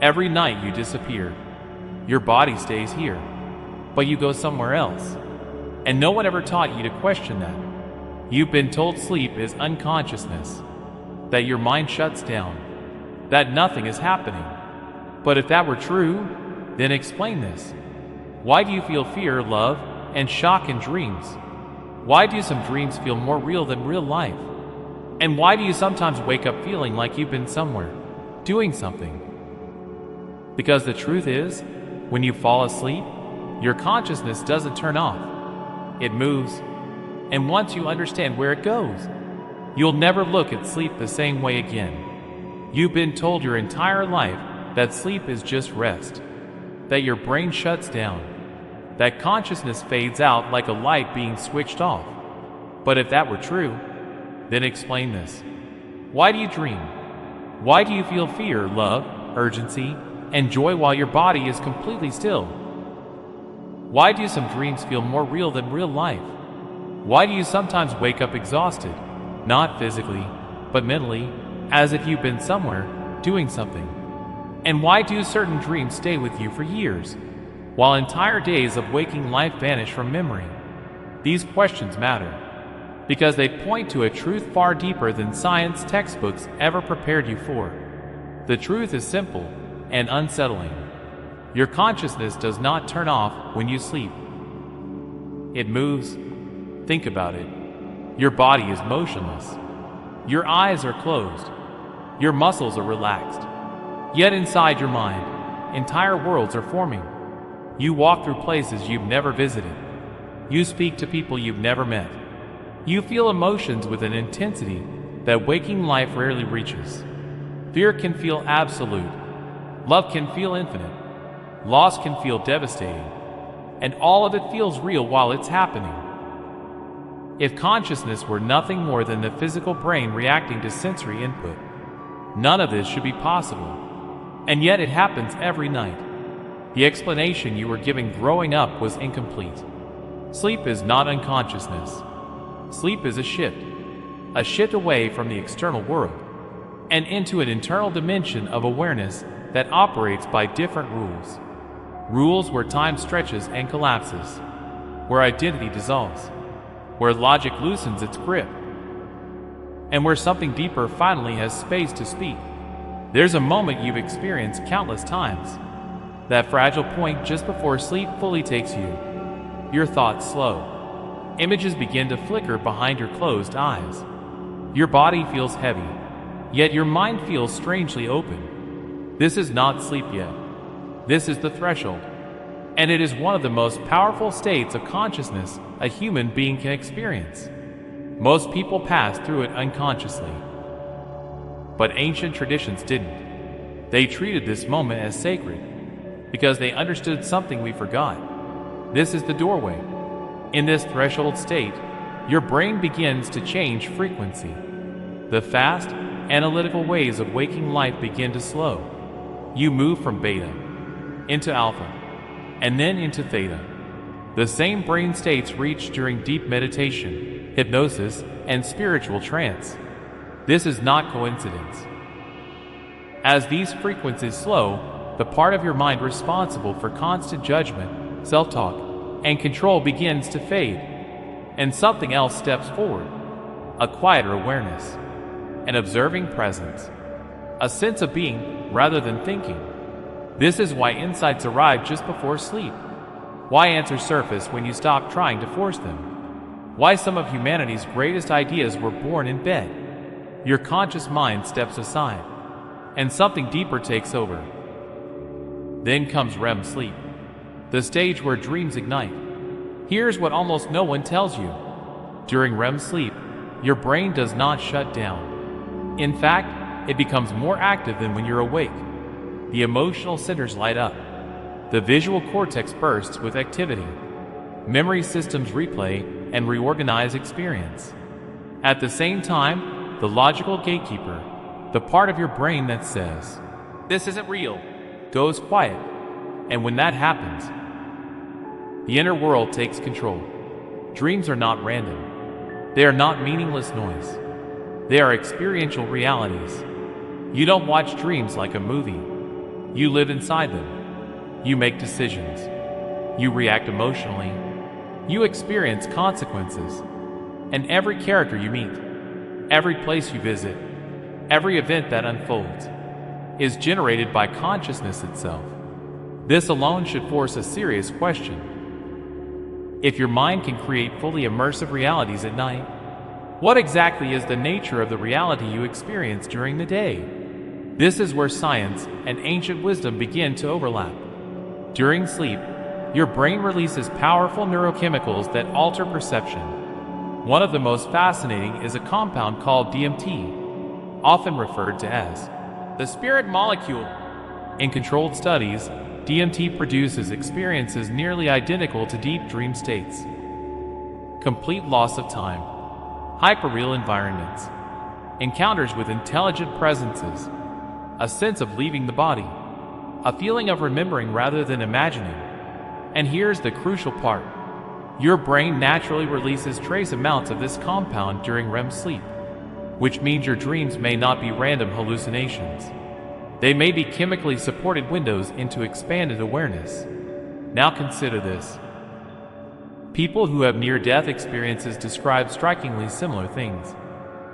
Every night you disappear. Your body stays here, but you go somewhere else. And no one ever taught you to question that. You've been told sleep is unconsciousness, that your mind shuts down, that nothing is happening. But if that were true, then explain this. Why do you feel fear, love, and shock in dreams? Why do some dreams feel more real than real life? And why do you sometimes wake up feeling like you've been somewhere, doing something? Because the truth is, when you fall asleep, your consciousness doesn't turn off. It moves. And once you understand where it goes, you'll never look at sleep the same way again. You've been told your entire life that sleep is just rest, that your brain shuts down, that consciousness fades out like a light being switched off. But if that were true, then explain this. Why do you dream? Why do you feel fear, love, urgency, and joy while your body is completely still? Why do some dreams feel more real than real life? Why do you sometimes wake up exhausted, not physically, but mentally, as if you've been somewhere, doing something? And why do certain dreams stay with you for years, while entire days of waking life vanish from memory? These questions matter, because they point to a truth far deeper than science textbooks ever prepared you for. The truth is simple and unsettling. Your consciousness does not turn off when you sleep. It moves. Think about it. Your body is motionless. Your eyes are closed. Your muscles are relaxed. Yet inside your mind, entire worlds are forming. You walk through places you've never visited. You speak to people you've never met. You feel emotions with an intensity that waking life rarely reaches. Fear can feel absolute. Love can feel infinite. Loss can feel devastating. And all of it feels real while it's happening. If consciousness were nothing more than the physical brain reacting to sensory input, none of this should be possible. And yet it happens every night. The explanation you were given growing up was incomplete. Sleep is not unconsciousness. Sleep is a shift away from the external world, and into an internal dimension of awareness that operates by different rules. Rules where time stretches and collapses, where identity dissolves, where logic loosens its grip, and where something deeper finally has space to speak. There's a moment you've experienced countless times, that fragile point just before sleep fully takes you. Your thoughts slow. Images begin to flicker behind your closed eyes. Your body feels heavy, yet your mind feels strangely open. This is not sleep yet. This is the threshold, and it is one of the most powerful states of consciousness a human being can experience. Most people pass through it unconsciously, but ancient traditions didn't. They treated this moment as sacred because they understood something we forgot. This is the doorway. In this threshold state, your brain begins to change frequency. The fast, analytical ways of waking life begin to slow. You move from beta into alpha, and then into theta. The same brain states reached during deep meditation, hypnosis, and spiritual trance. This is not coincidence. As these frequencies slow, the part of your mind responsible for constant judgment, self-talk, and control begins to fade, and something else steps forward. A quieter awareness, an observing presence, a sense of being rather than thinking. This is why insights arrive just before sleep, why answers surface when you stop trying to force them, why some of humanity's greatest ideas were born in bed. Your conscious mind steps aside, and something deeper takes over. Then comes REM sleep, the stage where dreams ignite. Here's what almost no one tells you. During REM sleep, your brain does not shut down. In fact, it becomes more active than when you're awake. The emotional centers light up. The visual cortex bursts with activity. Memory systems replay and reorganize experience. At the same time, the logical gatekeeper, the part of your brain that says, "This isn't real," goes quiet. And when that happens, the inner world takes control. Dreams are not random. They are not meaningless noise. They are experiential realities. You don't watch dreams like a movie. You live inside them. You make decisions. You react emotionally. You experience consequences. And every character you meet, every place you visit, every event that unfolds, is generated by consciousness itself. This alone should force a serious question. If your mind can create fully immersive realities at night, what exactly is the nature of the reality you experience during the day? This is where science and ancient wisdom begin to overlap. During sleep, your brain releases powerful neurochemicals that alter perception. One of the most fascinating is a compound called DMT, often referred to as the spirit molecule. In controlled studies, DMT produces experiences nearly identical to deep dream states. Complete loss of time, hyperreal environments, encounters with intelligent presences, a sense of leaving the body, a feeling of remembering rather than imagining. And here's the crucial part. Your brain naturally releases trace amounts of this compound during REM sleep, which means your dreams may not be random hallucinations. They may be chemically supported windows into expanded awareness. Now consider this. People who have near-death experiences describe strikingly similar things.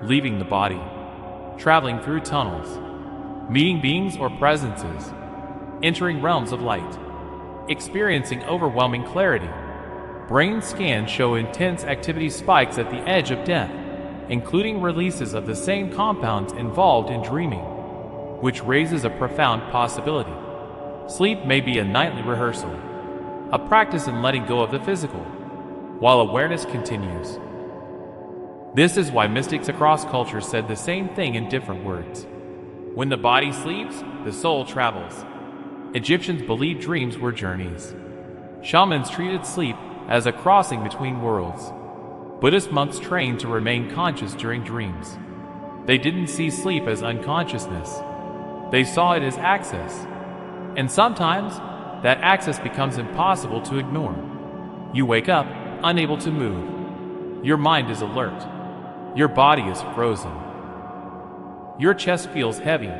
Leaving the body, traveling through tunnels, meeting beings or presences, entering realms of light, experiencing overwhelming clarity. Brain scans show intense activity spikes at the edge of death, including releases of the same compounds involved in dreaming, which raises a profound possibility. Sleep may be a nightly rehearsal, a practice in letting go of the physical, while awareness continues. This is why mystics across cultures said the same thing in different words. When the body sleeps, the soul travels. Egyptians believed dreams were journeys. Shamans treated sleep as a crossing between worlds. Buddhist monks trained to remain conscious during dreams. They didn't see sleep as unconsciousness. They saw it as access. And sometimes, that access becomes impossible to ignore. You wake up, unable to move. Your mind is alert. Your body is frozen. Your chest feels heavy.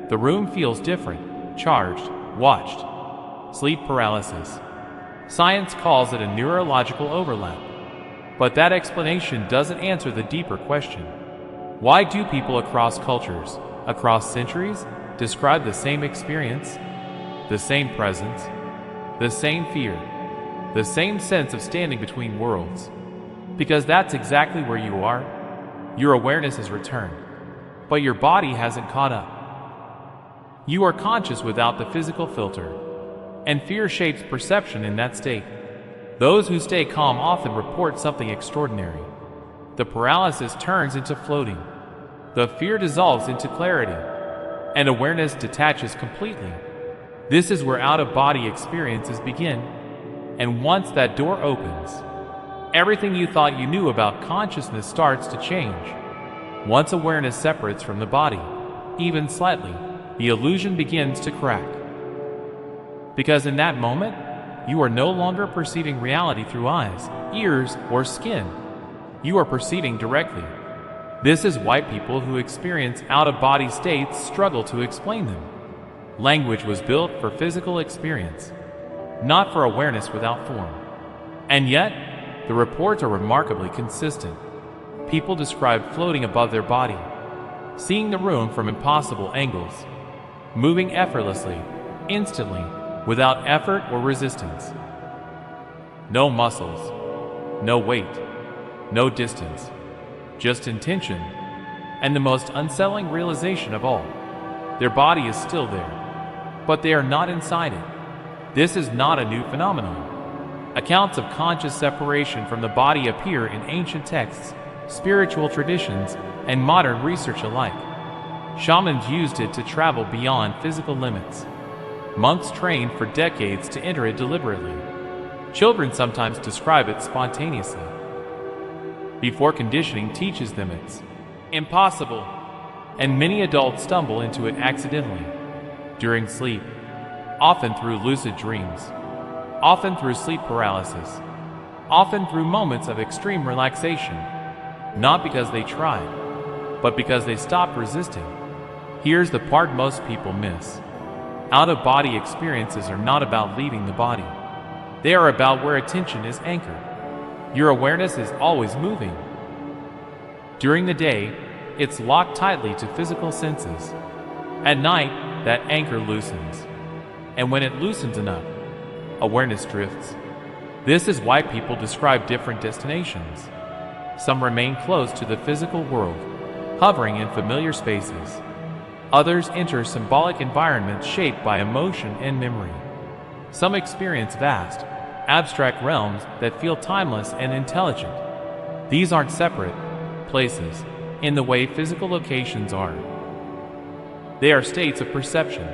The room feels different, charged, watched. Sleep paralysis. Science calls it a neurological overlap. But that explanation doesn't answer the deeper question. Why do people across cultures, across centuries, describe the same experience, the same presence, the same fear, the same sense of standing between worlds? Because that's exactly where you are. Your awareness has returned, but your body hasn't caught up. You are conscious without the physical filter, and fear shapes perception in that state. Those who stay calm often report something extraordinary. The paralysis turns into floating. The fear dissolves into clarity, and awareness detaches completely. This is where out-of-body experiences begin, and once that door opens, everything you thought you knew about consciousness starts to change. Once awareness separates from the body, even slightly, the illusion begins to crack. Because in that moment, you are no longer perceiving reality through eyes, ears, or skin. You are perceiving directly. This is why people who experience out-of-body states struggle to explain them. Language was built for physical experience, not for awareness without form. And yet, the reports are remarkably consistent. People describe floating above their body, seeing the room from impossible angles, moving effortlessly, instantly, without effort or resistance. No muscles, no weight, no distance, just intention, and the most unsettling realization of all, their body is still there, but they are not inside it. This is not a new phenomenon. Accounts of conscious separation from the body appear in ancient texts, spiritual traditions, and modern research alike. Shamans used it to travel beyond physical limits. Monks trained for decades to enter it deliberately. Children sometimes describe it spontaneously, before conditioning teaches them it's impossible, and many adults stumble into it accidentally, during sleep, often through lucid dreams, often through sleep paralysis, often through moments of extreme relaxation, not because they tried, but because they stopped resisting. Here's the part most people miss. Out-of-body experiences are not about leaving the body. They are about where attention is anchored. Your awareness is always moving. During the day, it's locked tightly to physical senses. At night, that anchor loosens. And when it loosens enough, awareness drifts. This is why people describe different destinations. Some remain close to the physical world, hovering in familiar spaces. Others enter symbolic environments shaped by emotion and memory. Some experience vast, abstract realms that feel timeless and intelligent. These aren't separate places in the way physical locations are. They are states of perception,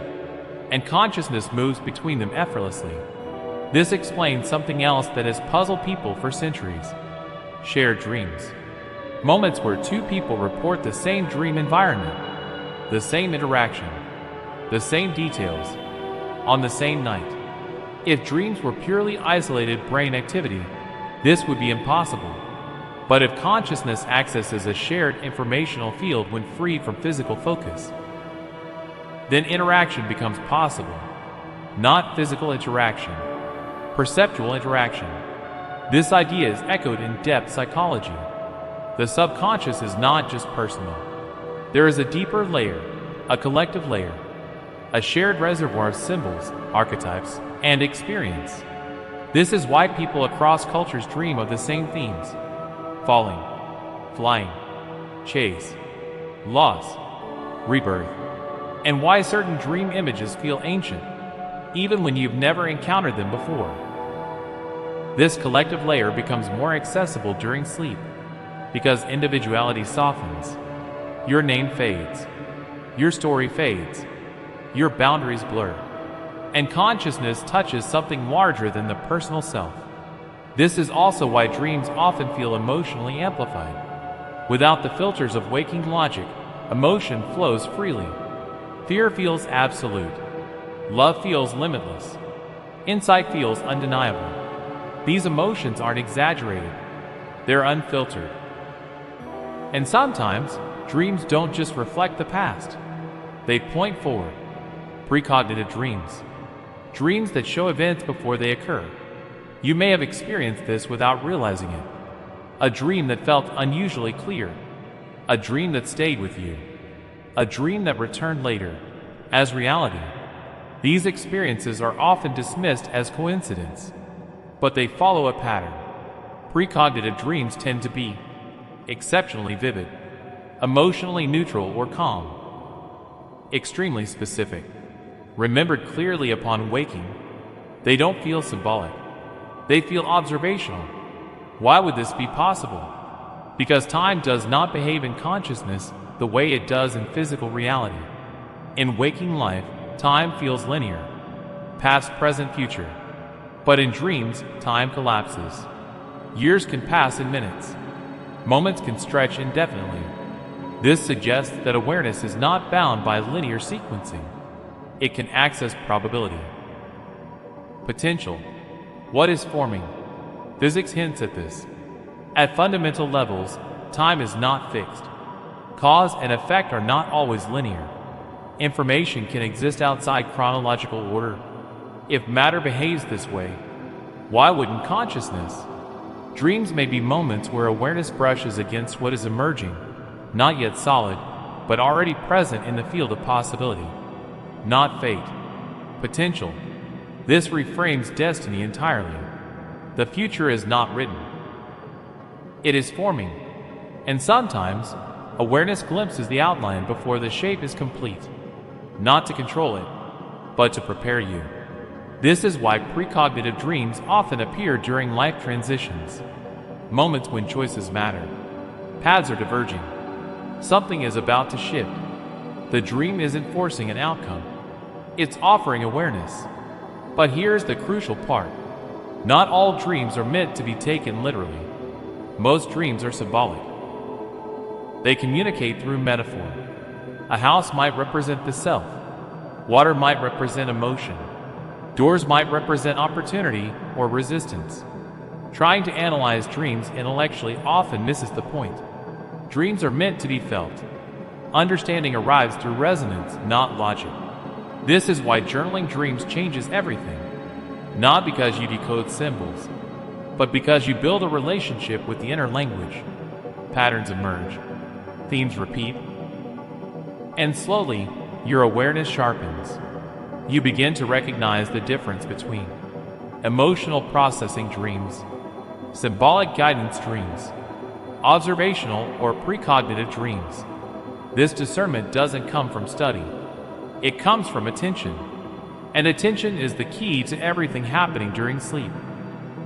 and consciousness moves between them effortlessly. This explains something else that has puzzled people for centuries: shared dreams. Moments where two people report the same dream environment, the same interaction, the same details, on the same night. If dreams were purely isolated brain activity, this would be impossible. But if consciousness accesses a shared informational field when freed from physical focus, then interaction becomes possible. Not physical interaction, perceptual interaction. This idea is echoed in depth psychology. The subconscious is not just personal. There is a deeper layer, a collective layer, a shared reservoir of symbols, archetypes, and experience. This is why people across cultures dream of the same themes: falling, flying, chase, loss, rebirth, and why certain dream images feel ancient, even when you've never encountered them before. This collective layer becomes more accessible during sleep, because individuality softens. Your name fades, your story fades, your boundaries blur, and consciousness touches something larger than the personal self. This is also why dreams often feel emotionally amplified. Without the filters of waking logic, emotion flows freely. Fear feels absolute. Love feels limitless. Insight feels undeniable. These emotions aren't exaggerated. They're unfiltered. And sometimes, dreams don't just reflect the past. They point forward. Precognitive dreams. Dreams that show events before they occur. You may have experienced this without realizing it. A dream that felt unusually clear. A dream that stayed with you. A dream that returned later as reality. These experiences are often dismissed as coincidence, but they follow a pattern. Precognitive dreams tend to be exceptionally vivid, emotionally neutral or calm, extremely specific, remembered clearly upon waking. They don't feel symbolic. They feel observational. Why would this be possible? Because time does not behave in consciousness the way it does in physical reality. In waking life, time feels linear, past, present, future. But in dreams, time collapses. Years can pass in minutes. Moments can stretch indefinitely. This suggests that awareness is not bound by linear sequencing. It can access probability. Potential. What is forming? Physics hints at this. At fundamental levels, time is not fixed. Cause and effect are not always linear. Information can exist outside chronological order. If matter behaves this way, why wouldn't consciousness? Dreams may be moments where awareness brushes against what is emerging, not yet solid, but already present in the field of possibility. Not fate. Potential. This reframes destiny entirely. The future is not written. It is forming. And sometimes, awareness glimpses the outline before the shape is complete. Not to control it, but to prepare you. This is why precognitive dreams often appear during life transitions. Moments when choices matter. Paths are diverging. Something is about to shift. The dream isn't forcing an outcome. It's offering awareness. But here's the crucial part. Not all dreams are meant to be taken literally. Most dreams are symbolic. They communicate through metaphor. A house might represent the self. Water might represent emotion. Doors might represent opportunity or resistance. Trying to analyze dreams intellectually often misses the point. Dreams are meant to be felt. Understanding arrives through resonance, not logic. This is why journaling dreams changes everything. Not because you decode symbols, but because you build a relationship with the inner language. Patterns emerge, themes repeat, and slowly, your awareness sharpens. You begin to recognize the difference between emotional processing dreams, symbolic guidance dreams, observational or precognitive dreams. This discernment doesn't come from study. It comes from attention. And attention is the key to everything happening during sleep.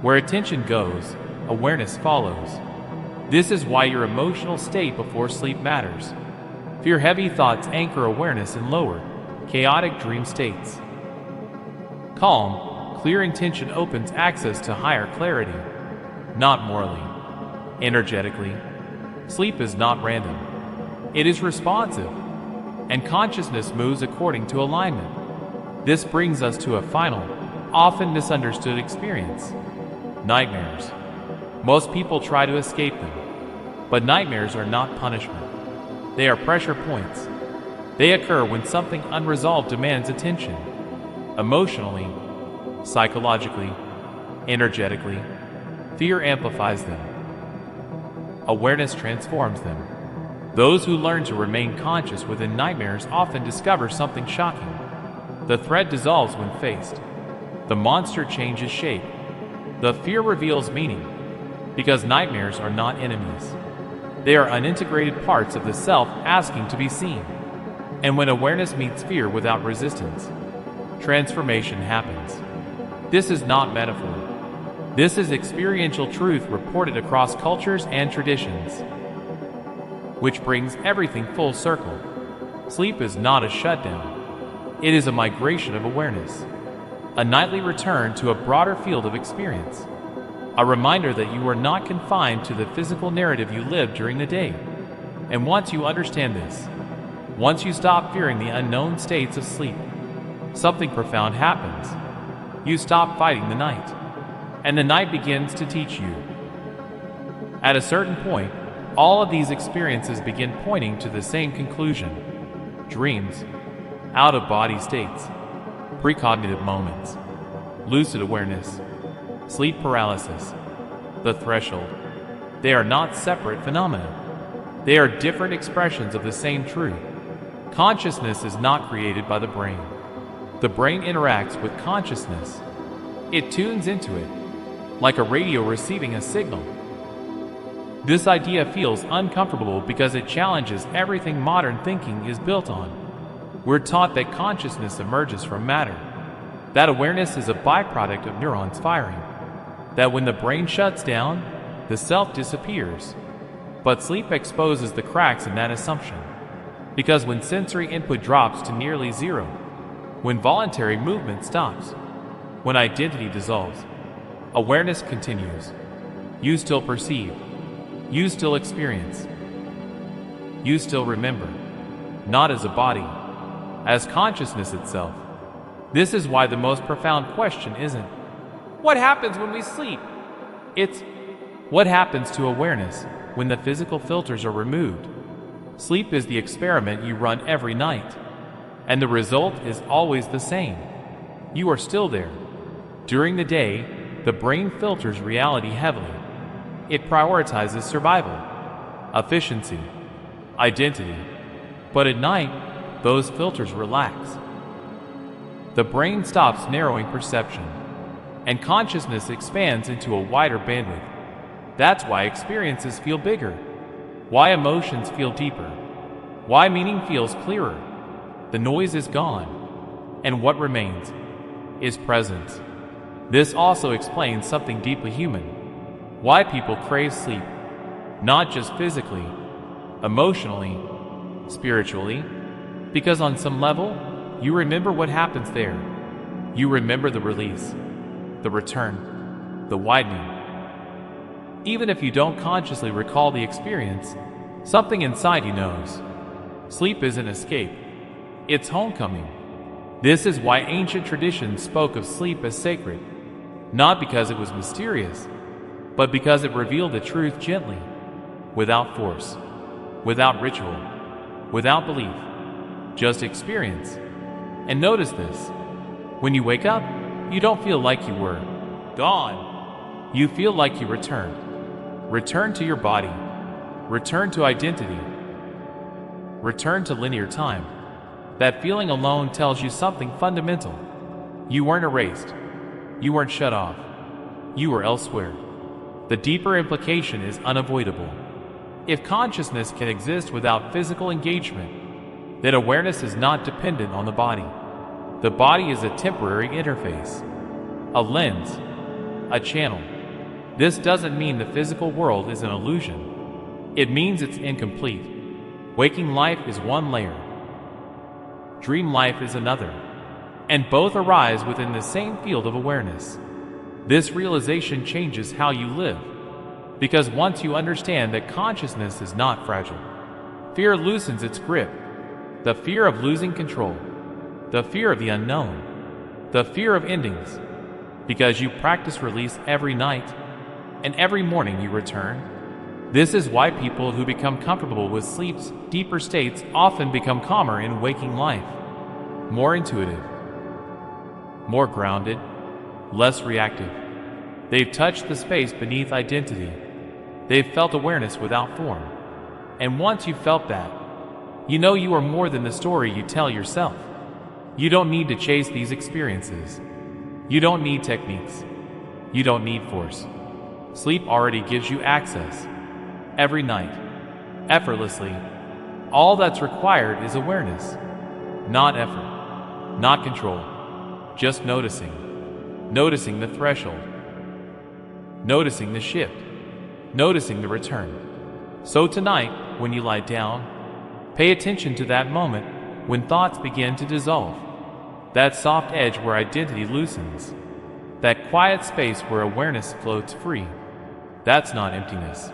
Where attention goes, awareness follows. This is why your emotional state before sleep matters. Fear-heavy thoughts anchor awareness in lower, chaotic dream states. Calm, clear intention opens access to higher clarity, not morally, energetically. Sleep is not random. It is responsive, and consciousness moves according to alignment. This brings us to a final, often misunderstood experience: nightmares. Most people try to escape them, but nightmares are not punishment. They are pressure points. They occur when something unresolved demands attention. Emotionally, psychologically, energetically, fear amplifies them. Awareness transforms them. Those who learn to remain conscious within nightmares often discover something shocking. The threat dissolves when faced. The monster changes shape. The fear reveals meaning, because nightmares are not enemies. They are unintegrated parts of the self asking to be seen. And when awareness meets fear without resistance, transformation happens. This is not metaphor. This is experiential truth reported across cultures and traditions. Which brings everything full circle. Sleep is not a shutdown. It is a migration of awareness, a nightly return to a broader field of experience, a reminder that you are not confined to the physical narrative you live during the day. And once you understand this, once you stop fearing the unknown states of sleep, something profound happens. You stop fighting the night, and the night begins to teach you. At a certain point, all of these experiences begin pointing to the same conclusion: dreams, out-of-body states, precognitive moments, lucid awareness, sleep paralysis, the threshold. They are not separate phenomena. They are different expressions of the same truth. Consciousness is not created by the brain. The brain interacts with consciousness. It tunes into it, like a radio receiving a signal. This idea feels uncomfortable because it challenges everything modern thinking is built on. We're taught that consciousness emerges from matter, that awareness is a byproduct of neurons firing, that when the brain shuts down, the self disappears. But sleep exposes the cracks in that assumption, because when sensory input drops to nearly zero, when voluntary movement stops, when identity dissolves, awareness continues. You still perceive, you still experience, you still remember, not as a body, as consciousness itself. This is why the most profound question isn't, what happens when we sleep? It's, what happens to awareness when the physical filters are removed? Sleep is the experiment you run every night, and the result is always the same. You are still there. During the day, the brain filters reality heavily. It prioritizes survival, efficiency, identity. But at night, those filters relax. The brain stops narrowing perception, and consciousness expands into a wider bandwidth. That's why experiences feel bigger, why emotions feel deeper, why meaning feels clearer. The noise is gone, and what remains is presence. This also explains something deeply human: why people crave sleep, not just physically, emotionally, spiritually, because on some level, you remember what happens there. You remember the release, the return, the widening. Even if you don't consciously recall the experience, something inside you knows. Sleep isn't escape, it's homecoming. This is why ancient traditions spoke of sleep as sacred, not because it was mysterious, but because it revealed the truth gently, without force, without ritual, without belief, just experience. And notice this. When you wake up, you don't feel like you were gone. You feel like you returned. Return to your body. Return to identity. Return to linear time. That feeling alone tells you something fundamental. You weren't erased. You weren't shut off. You were elsewhere. The deeper implication is unavoidable. If consciousness can exist without physical engagement, then awareness is not dependent on the body. The body is a temporary interface, a lens, a channel. This doesn't mean the physical world is an illusion. It means it's incomplete. Waking life is one layer. Dream life is another. And both arise within the same field of awareness. This realization changes how you live. Because once you understand that consciousness is not fragile, fear loosens its grip. The fear of losing control. The fear of the unknown. The fear of endings. Because you practice release every night, and every morning you return. This is why people who become comfortable with sleep's deeper states often become calmer in waking life. More intuitive. More grounded. Less reactive. They've touched the space beneath identity. They've felt awareness without form. And once you've felt that, you know you are more than the story you tell yourself. You don't need to chase these experiences. You don't need techniques. You don't need force. Sleep already gives you access. Every night. Effortlessly. All that's required is awareness. Not effort. Not control. Just noticing. Noticing the threshold. Noticing the shift. Noticing the return. So tonight, when you lie down, pay attention to that moment when thoughts begin to dissolve. That soft edge where identity loosens. That quiet space where awareness floats free. That's not emptiness.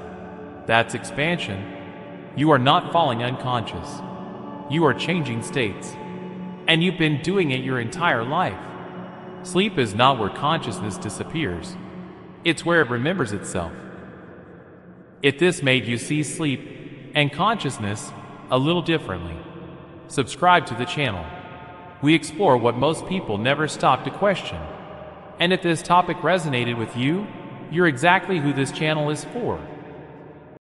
That's expansion. You are not falling unconscious. You are changing states. And you've been doing it your entire life. Sleep is not where consciousness disappears. It's where it remembers itself. If this made you see sleep and consciousness a little differently, subscribe to the channel. We explore what most people never stop to question. And if this topic resonated with you, you're exactly who this channel is for.